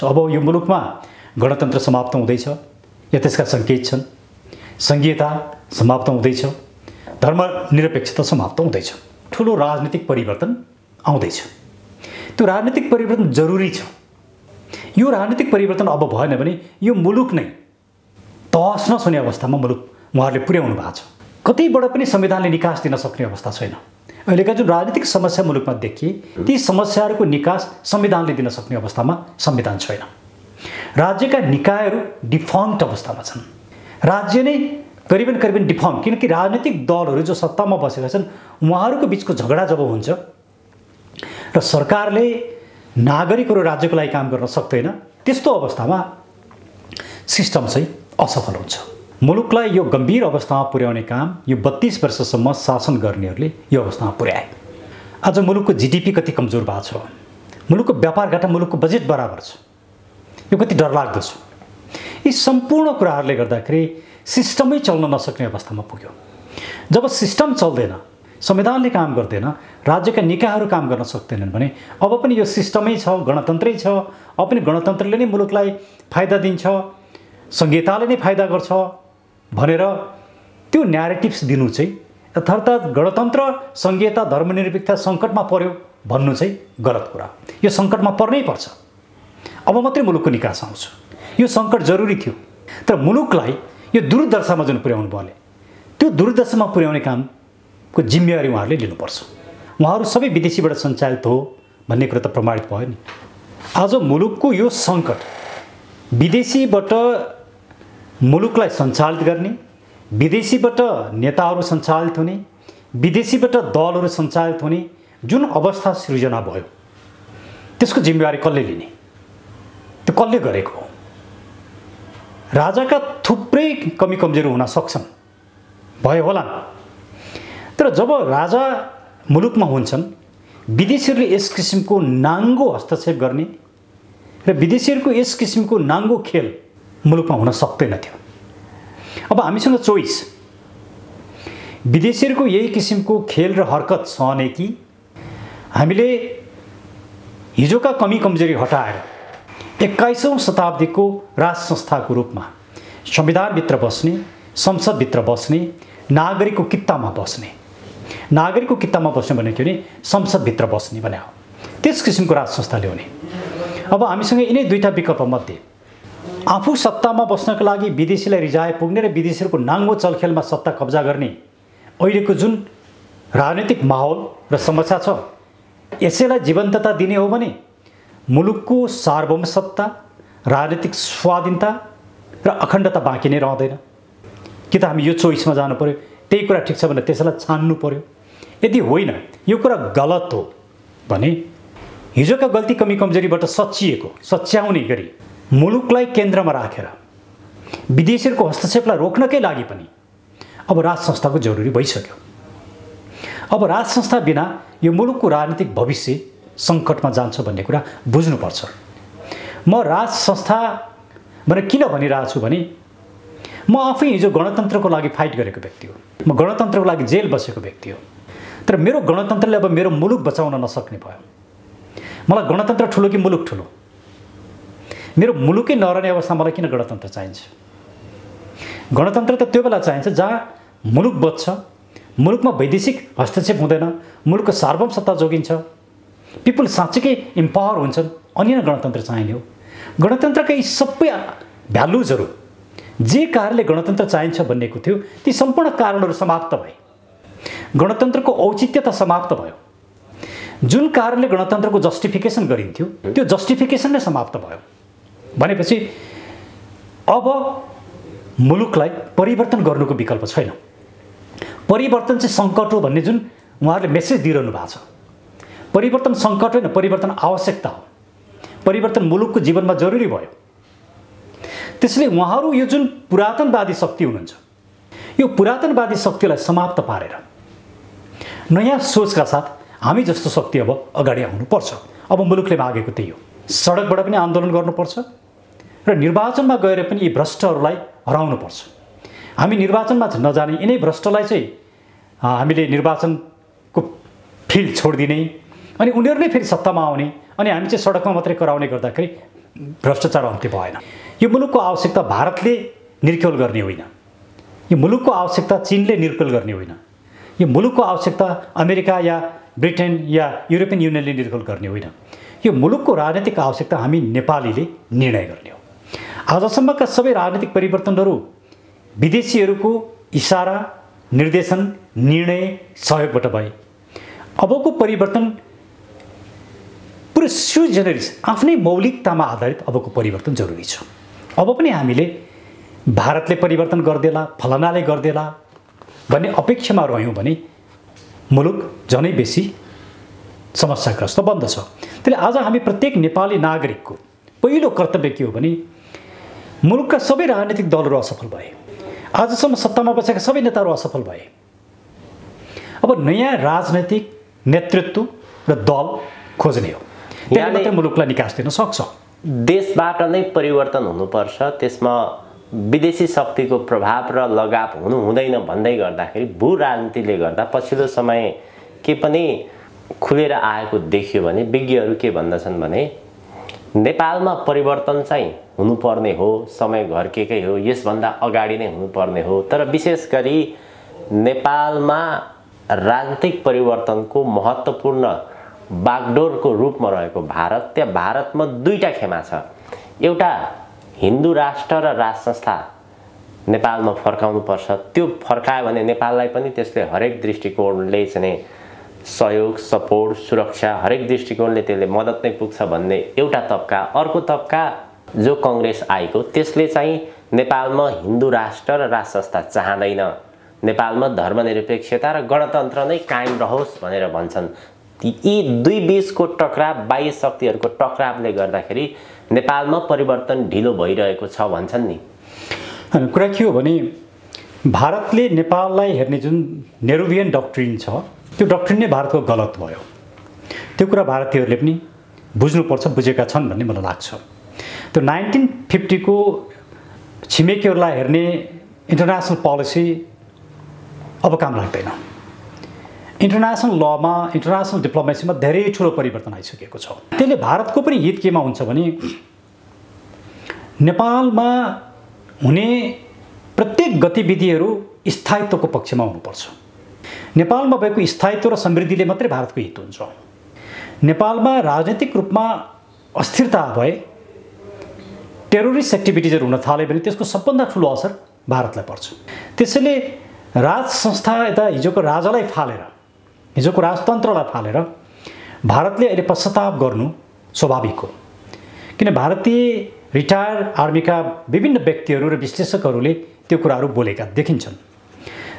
अब यो मुलुकमा गणतन्त्र समाप्त हुँदैछ या त्यसका सङ्केत छन्। संघीयता समाप्त हुँदैछ, धर्मनिरपेक्षता समाप्त हुँदैछ, ठुलो राजनीतिक परिवर्तन आउँदैछ। त्यो राजनीतिक परिवर्तन जरुरी छ। यो राजनीतिक परिवर्तन अब भएन भने यो मुलुक नै तहस नहुने हुने अवस्थामा मुलुक उहाँहरूले पुर्याउनु भएको छ। कतैबाट पनि संविधानले निकास दिन सक्ने अवस्था छैन। अहिलेका जुन राजनीतिक समस्या मुलुकमा देखिए ती समस्याहरूको निकास संविधानले दिन सक्ने अवस्थामा संविधान छैन। राज्यका निकायहरू डिफङ्क्ट अवस्थामा छन्। राज्य नै करिबन डिफङ्क्ट, किनकि राजनीतिक दलहरू जो सत्तामा बसेका छन् उहाँहरूको बिचको झगडा जब हुन्छ र सरकारले नागरिकहरू राज्यको लागि काम गर्न सक्दैन, त्यस्तो अवस्थामा सिस्टम चाहिँ असफल हुन्छ। मुलुकलाई यो गम्भीर अवस्थामा पुर्याउने काम यो 32 वर्षसम्म शासन गर्नेहरूले यो अवस्थामा पुर्याए। आज मुलुकको जीडीपी कति कमजोर भएको छ, मुलुकको व्यापार घाटा मुलुकको बजेट बराबर छ, यो कति डरलाग्दो छ। यी सम्पूर्ण कुराहरूले गर्दाखेरि सिस्टमै चल्न नसक्ने अवस्थामा पुग्यो। जब सिस्टम चल्दैन, संविधानले काम गर्दैन, राज्यका निकायहरू काम गर्न सक्दैनन् भने अब पनि यो सिस्टमै छ, गणतन्त्रै छ, अब पनि गणतन्त्रले नै मुलुकलाई फाइदा दिन्छ, संघीयताले नै फाइदा गर्छ भनेर त्यो न्यारेटिभ्स दिनु चाहिँ अर्थात् गणतन्त्र, संघीयता, धर्मनिरपेक्षता सङ्कटमा पर्यो भन्नु चाहिँ गलत कुरा। यो सङ्कटमा पर्नै पर्छ, अब मात्रै मुलुकको निकास आउँछ। यो सङ्कट जरुरी थियो, तर मुलुकलाई यो दुर्दशामा जुन पुर्याउनु पर्ने, त्यो दुर्दशामा पुर्याउने कामको जिम्मेवारी उहाँहरूले लिनुपर्छ। उहाँहरू सबै विदेशीबाट सञ्चालित हो भन्ने कुरा त प्रमाणित भयो नि। आज मुलुकको यो सङ्कट विदेशीबाट मुलुकलाई सञ्चालित गर्ने, विदेशीबाट नेताहरू सञ्चालित हुने, विदेशीबाट दलहरू सञ्चालित हुने जुन अवस्था सृजना भयो त्यसको जिम्मेवारी कसले लिने? त्यो कसले गरेको हो? राजाका थुप्रै कमी कमजोरी हुन सक्छन्, भयो होला, तर जब राजा मुलुकमा हुन्छन् विदेशीहरूले यस किसिमको नाङ्गो हस्तक्षेप गर्ने र विदेशीहरूको यस किसिमको नाङ्गो खेल मुलुकमा हुन सक्दैन थियो। अब हामीसँग चोइस, विदेशीहरूको यही किसिमको खेल र हरकत सहने कि हामीले हिजोका कमी कमजोरी हटाएर 21औं शताब्दीको राज संस्थाको रूपमा संविधानभित्र बस्ने, संसदभित्र बस्ने, नागरिकको कित्तामा बस्ने, नागरिकको कित्तामा बस्ने भनेको के भने संसदभित्र बस्ने भने हो, त्यस किसिमको राज संस्था ल्याउने। अब हामीसँग यिनै दुईटा विकल्प मध्ये आफू सत्तामा बस्नको लागि विदेशीलाई रिजाए पुग्ने र विदेशीहरूको नाङ्गो चलखेलमा सत्ता कब्जा गर्ने अहिलेको जुन राजनीतिक माहौल र समस्या छ, यसैलाई जीवन्तता दिने हो भने मुलुकको सार्वभौमसत्ता, राजनीतिक स्वाधीनता र अखण्डता बाँकी नै रहँदैन। कि त हामी यो चोइसमा जानु पर्यो, त्यही कुरा ठिक छ भने त्यसैलाई छान्नु पर्यो। यदि होइन, यो कुरा गलत हो भने हिजोका गल्ती कमी कमजोरीबाट सच्याउने गरी मुलुकलाई केन्द्रमा राखेर विदेशीहरूको हस्तक्षेपलाई रोक्नकै लागि पनि अब राज संस्थाको जरुरी भइसक्यो। अब राज संस्था बिना यो मुलुकको राजनीतिक भविष्य सङ्कटमा जान्छ भन्ने कुरा बुझ्नुपर्छ। म राज संस्था भनेर किन भनिरहेको छु भने म आफै हिजो गणतन्त्रको लागि फाइट गरेको व्यक्ति हो, म गणतन्त्रको लागि जेल बसेको व्यक्ति हो, तर मेरो गणतन्त्रले अब मेरो मुलुक बचाउन नसक्ने भयो। मलाई गणतन्त्र ठुलो कि मुलुक ठुलो? मेरो मुलुकै नरहने अवस्थामा मलाई किन गणतन्त्र चाहिन्छ? गणतन्त्र त त्यो बेला चाहिन्छ जहाँ मुलुक बच्छ, मुलुकमा वैदेशिक हस्तक्षेप हुँदैन, मुलुकको सार्वभौमसत्ता जोगिन्छ, पिपुल साँच्चैकै इम्पावर हुन्छन्, अनि नै गणतन्त्र चाहिने हो। गणतन्त्रका यी सबै भ्यालुजहरू जे कारणले गणतन्त्र चाहिन्छ भन्नेको थियो, ती सम्पूर्ण कारणहरू समाप्त भए। गणतन्त्रको औचित्यता समाप्त भयो। जुन कारणले गणतन्त्रको जस्टिफिकेसन गरिन्थ्यो त्यो जस्टिफिकेसन नै समाप्त भयो भनेपछि अब मुलुकलाई परिवर्तन गर्नुको विकल्प छैन। परिवर्तन चाहिँ सङ्कट हो भन्ने जुन उहाँहरूले मेसेज दिइरहनु भएको छ, परिवर्तन सङ्कट होइन, परिवर्तन आवश्यकता हो। परिवर्तन मुलुकको जीवनमा जरुरी भयो। त्यसैले उहाँहरू यो जुन पुरातनवादी शक्ति हुनुहुन्छ, यो पुरातनवादी शक्तिलाई समाप्त पारेर नयाँ सोचका साथ हामी जस्तो शक्ति अब अगाडि आउनुपर्छ। अब मुलुकले मागेको त्यही हो। सडकबाट पनि आन्दोलन गर्नुपर्छ र निर्वाचनमा गएर पनि यी भ्रष्टहरूलाई हराउनुपर्छ। हामी निर्वाचनमा नजाने यिनै भ्रष्टलाई चाहिँ हामीले निर्वाचनको फिल्ड छोडिदिने अनि उनीहरू नै फेरि सत्तामा आउने अनि हामी चाहिँ सडकमा मात्रै कराउने गर्दाखेरि भ्रष्टाचार अन्त्य भएन। यो मुलुकको आवश्यकता भारतले निर्क्युल गर्ने होइन, यो मुलुकको आवश्यकता चीनले निर्क्युल गर्ने होइन, यो मुलुकको आवश्यकता अमेरिका या ब्रिटेन या युरोपियन युनियनले निर्क्युल गर्ने होइन। यो मुलुकको राजनीतिक आवश्यकता हामी नेपालीले निर्णय गर्ने हो। आजसम्मका सबै राजनीतिक परिवर्तनहरू विदेशीहरूको इसारा, निर्देशन, निर्णय, सहयोगबाट भए। अबको परिवर्तन पुरै स्वी जेनेरिस आफ्नै मौलिकतामा आधारित अबको परिवर्तन जरुरी छ। अब पनि हामीले भारतले परिवर्तन गर्देला, फलानाले गर्देला भन्ने अपेक्षामा रह्यौँ भने मुलुक झनै बेसी समस्याग्रस्त बन्दछ। त्यसले आज हामी प्रत्येक नेपाली नागरिकको पहिलो कर्तव्य के हो भने मुलुकका सबै राजनीतिक दलहरू असफल भए, आजसम्म सत्तामा बसेका सबै नेताहरू असफल भए। अब नयाँ राजनैतिक नेतृत्व र दल खोज्ने हो, त्यसले मात्रै मुलुकलाई निकास दिन सक्छ। देशबाट नै परिवर्तन हुनुपर्छ, त्यसमा विदेशी शक्तिको प्रभाव र लगाव हुनु हुँदैन भन्दै गर्दाखेरि भू राजनीतिले गर्दा पछिल्लो समय के पनि खुलेर आएको देखियो भने विज्ञहरू के भन्दछन् भने नेपालमा परिवर्तन चाहिँ हुनुपर्ने हो, समय घर्केकै हो, यसभन्दा अगाडि नै हुनुपर्ने हो। तर विशेष गरी नेपालमा राजनीतिक परिवर्तनको महत्त्वपूर्ण बागडोरको रूपमा रहेको भारत, त्यहाँ भारतमा दुईटा खेमा छ। एउटा हिन्दू राष्ट्र र राज संस्था नेपालमा फर्काउनुपर्छ, त्यो फर्कायो भने नेपाललाई पनि त्यसले हरेक दृष्टिकोणले चाहिँ सहयोग, सपोर्ट, सुरक्षा हरेक दृष्टिकोणले त्यसले मद्दत नै पुग्छ भन्ने एउटा तबका। अर्को तबका जो कांग्रेस आएको त्यसले चाहिँ नेपालमा हिन्दू राष्ट्र र राज संस्था चाहँदैन, नेपालमा धर्मनिरपेक्षता र गणतन्त्र नै कायम रहोस् भनेर भन्छन्। यी दुई बीचको टकराव, बाह्य शक्तिहरूको टकरावले गर्दाखेरि नेपालमा परिवर्तन ढिलो भइरहेको छ भन्छन् नि। कुरा के हो भने भारतले नेपाललाई हेर्ने जुन नेरुवियन डक्ट्रिन छ त्यो डक्ट्रिन नै भारतको गलत भयो। त्यो कुरा भारतीयहरूले पनि बुझ्नुपर्छ, बुझेका छन् भन्ने मलाई लाग्छ। त्यो 1950 को छिमेकीहरूलाई हेर्ने इन्टरनेसनल पोलिसी अब काम लाग्दैन। इन्टरनेसनल लमा, इन्टरनेसनल डिप्लोमेसीमा धेरै ठुलो परिवर्तन आइसकेको छ। त्यसले भारतको पनि हित केमा हुन्छ भने नेपालमा हुने प्रत्येक गतिविधिहरू स्थायित्वको पक्षमा हुनुपर्छ। नेपालमा भएको स्थायित्व र समृद्धिले मात्रै भारतको हित हुन्छ। नेपालमा राजनीतिक रूपमा अस्थिरता भए, टेरोरिस्ट एक्टिभिटिजहरू हुन थाल्यो भने त्यसको सबभन्दा ठुलो असर भारतलाई पर्छ। त्यसैले राज संस्था यता हिजोको राजालाई फालेर, हिजोको राजतन्त्रलाई फालेर भारतले अहिले पश्चाताप गर्नु स्वाभाविक हो। किन भारतीय रिटायर आर्मीका विभिन्न व्यक्तिहरू र विश्लेषकहरूले त्यो कुराहरू बोलेका देखिन्छन्।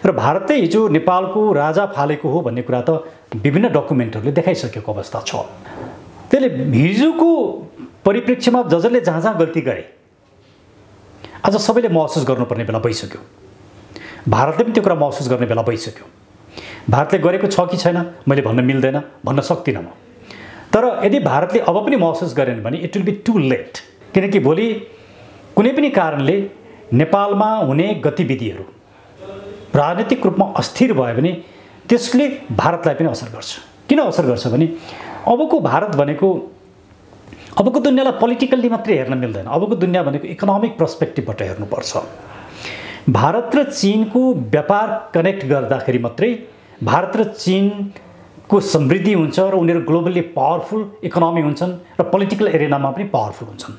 र भारतले हिजो नेपालको राजा फालेको हो भन्ने कुरा त विभिन्न डकुमेन्टहरूले देखाइसकेको अवस्था छ। त्यसले हिजोको परिप्रेक्ष्यमा जसले जहाँ जहाँ गल्ती गरे आज सबैले महसुस गर्नुपर्ने बेला भइसक्यो। भारतले पनि त्यो कुरा महसुस गर्ने बेला भइसक्यो। भारतले गरेको छ कि छैन मैले भन्न मिल्दैन, भन्न सक्दिनँ म। तर यदि भारतले अब पनि महसुस गरेन भने it will be too late. किनकि भोलि कुनै पनि कारणले नेपालमा हुने गतिविधिहरू राजनीतिक रूपमा अस्थिर भयो भने त्यसले भारतलाई पनि असर गर्छ। किन असर गर्छ भने अबको भारत भनेको अबको दुनियाँलाई पोलिटिकल्ली मात्रै हेर्न मिल्दैन। अबको दुनियाँ भनेको इकोनोमिक पर्सपेक्टिभबाट हेर्नुपर्छ। भारत र चीनको व्यापार कनेक्ट गर्दाखेरि मात्रै भारत र चीनको समृद्धि हुन्छ र उनीहरू ग्लोबली पावरफुल इकोनोमी हुन्छन् र पोलिटिकल एरेनामा पनि पावरफुल हुन्छन्।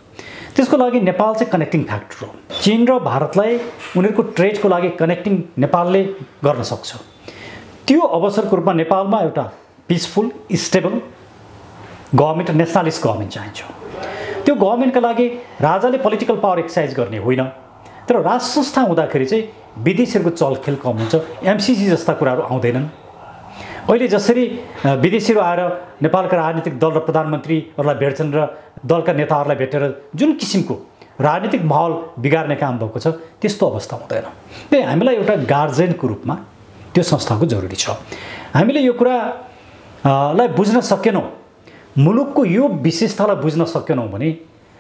त्यसको लागि नेपाल चाहिँ कनेक्टिङ फ्याक्टर हो। चीन र भारतलाई उनीहरूको ट्रेडको लागि कनेक्टिङ नेपालले गर्न सक्छ। त्यो अवसरको रूपमा नेपालमा एउटा peaceful, stable government, nationalist government चाहिन्छ। त्यो गभर्मेन्टका लागि राजाले पोलिटिकल पावर एक्सर्साइज गर्ने होइन, तर राज संस्था हुँदाखेरि चाहिँ विदेशीहरूको चलखेल कम हुन्छ, एमसिसी जस्ता कुराहरू आउँदैनन्। अहिले जसरी विदेशीहरू आएर नेपालका राजनीतिक दल र प्रधानमन्त्रीहरूलाई भेट्छन् र दलका नेताहरूलाई भेटेर जुन किसिमको राजनीतिक माहौल बिगार्ने काम भएको छ त्यस्तो अवस्था हुँदैन। त्यही हामीलाई एउटा गार्जियनको रूपमा त्यो संस्थाको जरुरी छ। हामीले यो कुरालाई बुझ्न सकेनौँ, मुलुकको यो विशेषतालाई बुझ्न सकेनौँ भने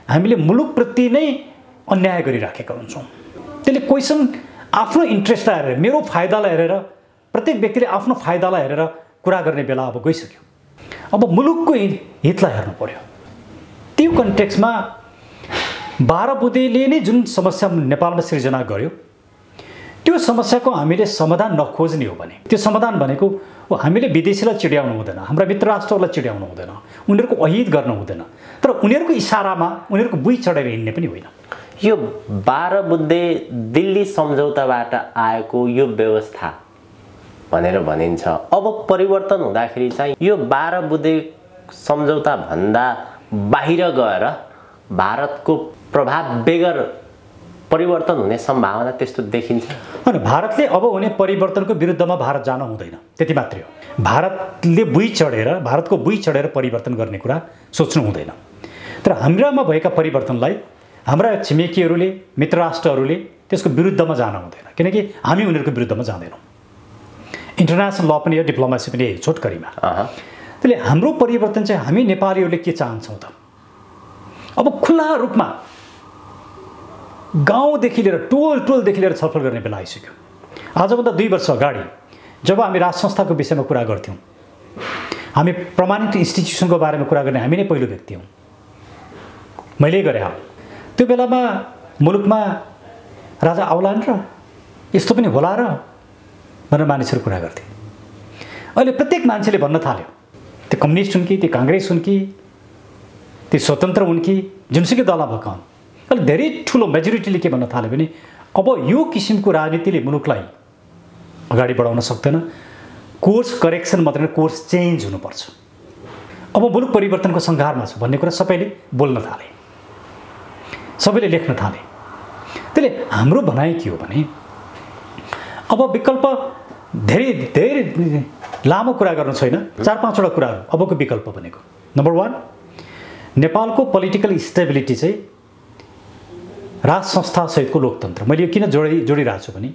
हामीले मुलुकप्रति नै अन्याय गरिराखेका हुन्छौँ। त्यसले क्वेसन आफ्नो इन्ट्रेस्टलाई हेरेर, मेरो फाइदालाई हेरेर, प्रत्येक व्यक्तिले आफ्नो फाइदालाई हेरेर कुरा गर्ने बेला अब गइसक्यो। अब मुलुकको हितलाई हेर्नु पर्यो। त्यो कन्टेक्स्टमा 12 बुँदेले नै जुन समस्या नेपालमा सिर्जना गर्यो त्यो समस्याको हामीले समाधान नखोज्ने हो भने त्यो समाधान भनेको हामीले विदेशीलाई चिड्याउनु हुँदैन, हाम्रा मित्र राष्ट्रहरूलाई चिड्याउनु हुँदैन, उनीहरूको अहित गर्नु हुँदैन, तर उनीहरूको इसारामा उनीहरूको बुई चढेर हिँड्ने पनि होइन। यो 12 बुँदे दिल्ली सम्झौताबाट आएको यो व्यवस्था भनेर भनिन्छ। अब परिवर्तन हुँदाखेरि चाहिँ यो 12 बुँदे सम्झौता भन्दा बाहिर गएर भारतको प्रभाव बेगर परिवर्तन हुने सम्भावना त्यस्तो देखिन्छ। अनि भारतले अब हुने परिवर्तनको विरुद्धमा भारत जान हुँदैन, त्यति मात्रै हो। भारतले भारतको बुई चढेर परिवर्तन गर्ने कुरा सोच्नु हुँदैन। तर हाम्रामा भएका परिवर्तनलाई हाम्रा छिमेकीहरूले, मित्र राष्ट्रहरूले त्यसको विरुद्धमा जान हुँदैन, किनकि हामी उनीहरूको विरुद्धमा जाँदैनौँ। इन्टरनेसनल ल पनि हो, डिप्लोमेसी पनि हो छोटकरीमा। त्यसले हाम्रो परिवर्तन चाहिँ हामी नेपालीहरूले के चाहन्छौँ त? अब खुला रूपमा गाउँदेखि लिएर टोलदेखि लिएर छलफल गर्ने बेला आइसक्यो। आजभन्दा 2 वर्ष अगाडि जब हामी राज संस्थाको विषयमा कुरा गर्थ्यौँ, हामी प्रमाणित इन्स्टिट्युसनको बारेमा कुरा गर्ने हामी नै पहिलो व्यक्ति हौँ। मैले गरेँ त्यो बेलामा मुलुकमा राजा आउलान् र यस्तो पनि होला र भनेर मानिसहरू कुरा गर्थे। अहिले प्रत्येक मान्छेले भन्न थाल्यो, त्यो कम्युनिस्ट हुन् कि, त्यो काङ्ग्रेस हुन् कि, त्यो स्वतन्त्र हुन् कि, जुनसुकै दलमा भएका हुन्, अहिले धेरै ठुलो मेजोरिटीले के भन्न थाल्यो भने अब यो किसिमको राजनीतिले मुलुकलाई अगाडि बढाउन सक्दैन, कोर्स करेक्सन मात्र कोर्स चेन्ज हुनुपर्छ। अब मुलुक परिवर्तनको सङ्घारमा छ भन्ने कुरा सबैले बोल्न थाले, सबैले लेख्न थाले। त्यसले हाम्रो भनाइ के हो भने अब विकल्प धेरै लामो कुरा गर्नु छैन, 4-5वटा कुराहरू अबको विकल्प भनेको। नम्बर 1, नेपालको पोलिटिकल स्टेबिलिटी चाहिँ राज संस्था सहितको लोकतन्त्र। मैले यो किन जोडिरहेको छु भने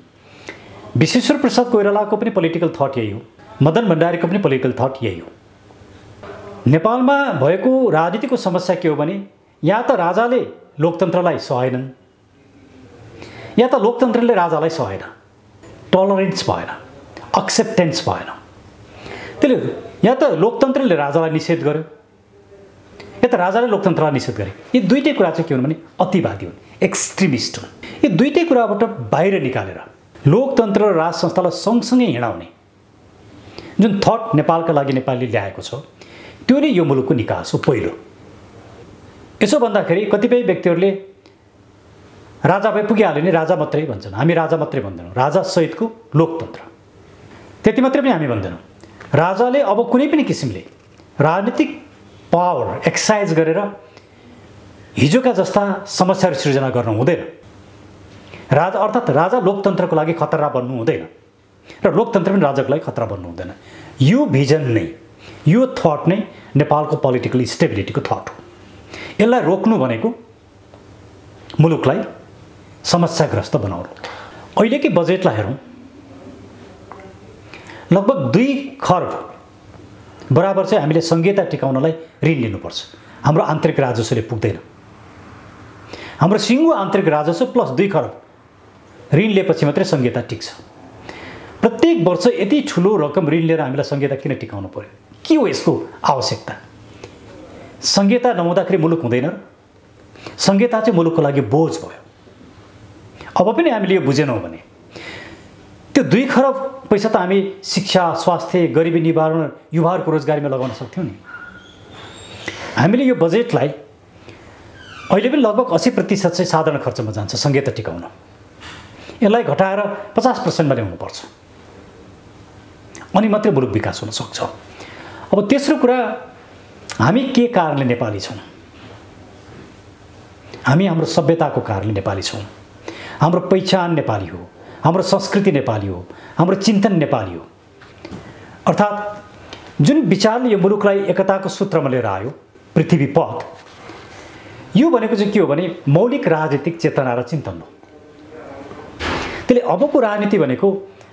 विश्वेश्वर प्रसाद कोइरालाको पनि पोलिटिकल थट यही हो, मदन भण्डारीको पनि पोलिटिकल थट यही हो। नेपालमा भएको राजनीतिको समस्या के हो भने या त राजाले लोकतन्त्रलाई सहेनन् या त लोकतन्त्रले राजालाई सहेन, टलरेन्स भएन, एक्सेप्टेन्स भएन। त्यसले या त लोकतन्त्रले राजालाई निषेध गर्यो या त राजाले लोकतन्त्रलाई निषेध गरे। यी दुईटै कुरा चाहिँ के हुन् भने अतिवादी हुन्, एक्सट्रिमिस्ट हुन्। यी दुईटै कुराबाट बाहिर निकालेर लोकतन्त्र र राज संस्थालाई सँगसँगै हिँडाउने जुन थट नेपालका लागि नेपालले ल्याएको छ त्यो नै यो मुलुकको निकास हो। पहिलो यसो भन्दाखेरि कतिपय व्यक्तिहरूले राजा भए पुगिहाल्यो नि राजा मात्रै भन्छन्, हामी राजा मात्रै भन्दैनौँ, राजा सहितको लोकतन्त्र त्यति मात्रै पनि हामी भन्दैनौँ। राजाले अब कुनै पनि किसिमले राजनीतिक पावर एक्सर्साइज गरेर हिजोका जस्ता समस्याहरू सृजना गर्नु हुँदैन। राजा अर्थात् राजा लोकतन्त्रको लागि खतरा बन्नु हुँदैन र लोकतन्त्र पनि राजाको लागि खतरा बन्नु हुँदैन। यो भिजन नै, यो थट नै नेपालको पोलिटिकल स्टेबिलिटीको थट हो। यसलाई रोक्नु भनेको मुलुकलाई समस्याग्रस्त बनाउनु। अहिलेकै बजेटलाई हेरौँ, लगभग 2 खर्ब बराबर चाहिँ हामीले संहिता टिकाउनलाई ऋण लिनुपर्छ। हाम्रो आन्तरिक राजस्वले पुग्दैन। हाम्रो सिङ्गो आन्तरिक राजस्व प्लस 2 खर्ब ऋण लिएपछि मात्रै संहिता टिक्छ। प्रत्येक वर्ष यति ठुलो रकम ऋण लिएर हामीलाई संहिता किन टिकाउनु पर्यो? के हो यसको आवश्यकता? संहिता नहुँदाखेरि मुलुक हुँदैन। संहिता चाहिँ मुलुकको लागि बोझ भयो। अब पनि हामीले यो बुझेनौँ भने त्यो 2 खरब पैसा त हामी शिक्षा, स्वास्थ्य, गरिबी निवारण, युवाहरूको रोजगारीमा लगाउन सक्थ्यौँ नि। हामीले यो बजेटलाई अहिले पनि लगभग 80% चाहिँ साधारण खर्चमा जान्छ संहिता टिकाउन। यसलाई घटाएर 50% ल्याउनुपर्छ, अनि मात्रै मुलुक विकास हुन सक्छ। अब तेस्रो कुरा, हामी के कारणले नेपाली छौँ? हामी हाम्रो सभ्यताको कारणले नेपाली छौँ। हाम्रो पहिचान नेपाली हो, हाम्रो संस्कृति नेपाली हो, हाम्रो चिन्तन नेपाली हो। अर्थात् जुन विचारले यो मुलुकलाई एकताको सूत्रमा लिएर आयो, पृथ्वी पथ, यो भनेको चाहिँ के हो भने मौलिक राजनीतिक चेतना र चिन्तन हो। त्यसले अबको राजनीति भनेको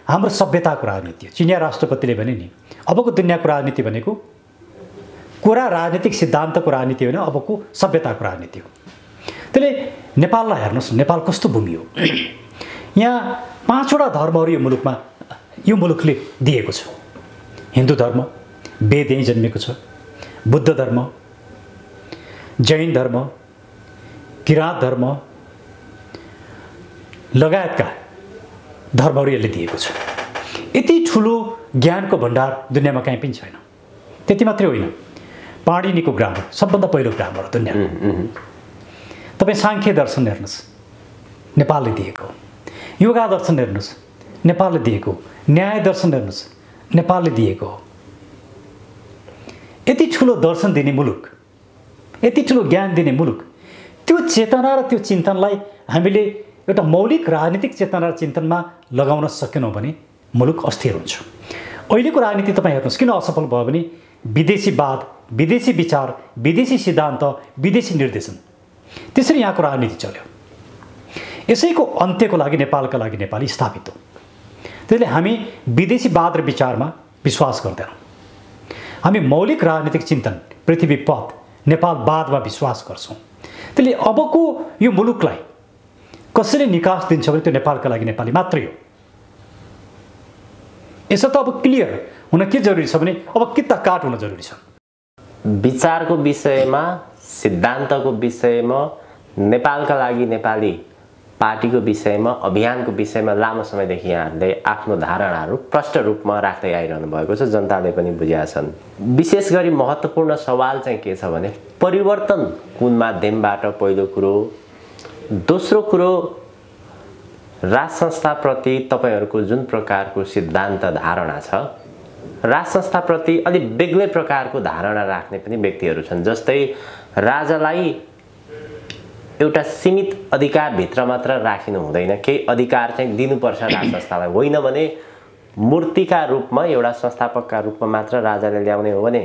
हाम्रो सभ्यताको राजनीति हो। चिनिया राष्ट्रपतिले भने नि अबको दुनियाँको राजनीति भनेको कुरा राजनीतिक सिद्धान्तको राजनीति होइन, अबको सभ्यताको राजनीति हो। त्यसले नेपाललाई हेर्नुहोस्, नेपाल कस्तो भूमि हो। यहाँ 5वटा धर्महरू यो मुलुकले दिएको छ। हिन्दू धर्म वेद यहीँ जन्मेको छ, बुद्ध धर्म, जैन धर्म, किराँत धर्म लगायतका धर्महरू यसले दिएको छ। यति ठुलो ज्ञानको भण्डार दुनियाँमा कहीँ पनि छैन। त्यति मात्रै होइन, पाणिनीको ग्रामर सबभन्दा पहिलो ग्रामर हो दुनियाँमा। तपाईँ साङ्ख्य दर्शन हेर्नुहोस्, नेपालले दिएको। योगा दर्शन हेर्नुहोस्, नेपालले दिएको। न्याय दर्शन हेर्नुहोस्, नेपालले दिएको। यति ठुलो दर्शन दिने मुलुक, यति ठुलो ज्ञान दिने मुलुक, त्यो चेतना र त्यो चिन्तनलाई हामीले एउटा मौलिक राजनीतिक चेतना र चिन्तनमा लगाउन सकेनौँ भने मुलुक अस्थिर हुन्छ। अहिलेको राजनीति तपाईँ हेर्नुहोस् किन असफल भयो भने विदेशीवाद, विदेशी विचार, विदेशी सिद्धान्त, विदेशी निर्देशन, त्यसरी यहाँको राजनीति चल्यो। यसैको अन्त्यको लागि नेपालका लागि नेपाली स्थापित हो। त्यसले हामी विदेशीवाद र विचारमा विश्वास गर्दैनौँ। हामी मौलिक राजनीतिक चिन्तन, पृथ्वी पथ, नेपालवादमा विश्वास गर्छौँ। त्यसले अबको यो मुलुकलाई कसरी निकास दिन्छ भने त्यो नेपालका लागि नेपाली मात्रै हो। यसो त अब क्लियर हुन के जरुरी छ भने अब किता काट हुन जरुरी छ। विचारको विषयमा, सिद्धान्तको विषयमा, नेपालका लागि नेपाली पार्टीको विषयमा, अभियानको विषयमा लामो समयदेखि यहाँहरूले आफ्नो धारणाहरू प्रष्ट रूपमा राख्दै आइरहनु भएको छ। जनताले पनि बुझेका छन्। विशेष गरी महत्त्वपूर्ण सवाल चाहिँ के छ भने परिवर्तन कुन माध्यमबाट, पहिलो कुरो। दोस्रो कुरो, राज संस्थाप्रति तपाईँहरूको जुन प्रकारको सिद्धान्त धारणा छ, राज संस्थाप्रति अलिक बेग्लै प्रकारको धारणा राख्ने पनि व्यक्तिहरू छन्। जस्तै राजालाई एउटा सीमित अधिकारभित्र मात्र राखिनु हुँदैन, केही अधिकार चाहिँ दिनुपर्छ राज संस्थालाई। होइन भने मूर्तिका रूपमा, एउटा संस्थापकका रूपमा मात्र राजाले ल्याउने हो भने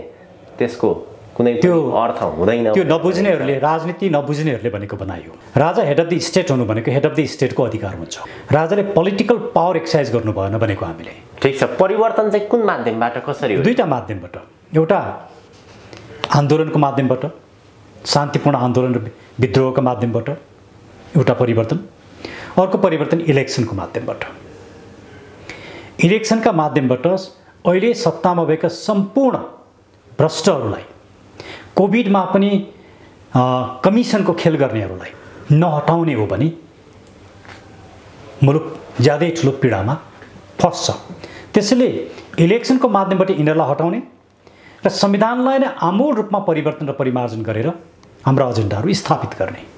त्यसको कुनै त्यो अर्थ हुँदैन। त्यो नबुझ्नेहरूले, राजनीति नबुझ्नेहरूले भनेको बनायो। राजा हेड अफ द स्टेट हुनु भनेको हेड अफ द स्टेटको अधिकार हुन्छ। राजाले पोलिटिकल पावर एक्सर्साइज गर्नु भएन भनेको हामीले। ठिक छ, परिवर्तन चाहिँ कुन माध्यमबाट, कसरी हो? दुईटा माध्यमबाट। एउटा आन्दोलनको माध्यमबाट, शान्तिपूर्ण आन्दोलन र विद्रोहको माध्यमबाट एउटा परिवर्तन। अर्को परिवर्तन इलेक्सनको माध्यमबाट। इलेक्सनका माध्यमबाट अहिले सत्तामा भएका सम्पूर्ण भ्रष्टहरूलाई, कोभिडमा पनि कमिसनको खेल गर्नेहरूलाई नहटाउने हो भने मुलुक ज्यादै ठुलो पीडामा फस्छ। त्यसैले इलेक्सनको माध्यमबाट यिनीहरूलाई हटाउने र संविधानलाई नै आमूल रूपमा परिवर्तन र परिमार्जन गरेर हाम्रा एजेन्डाहरू स्थापित गर्ने।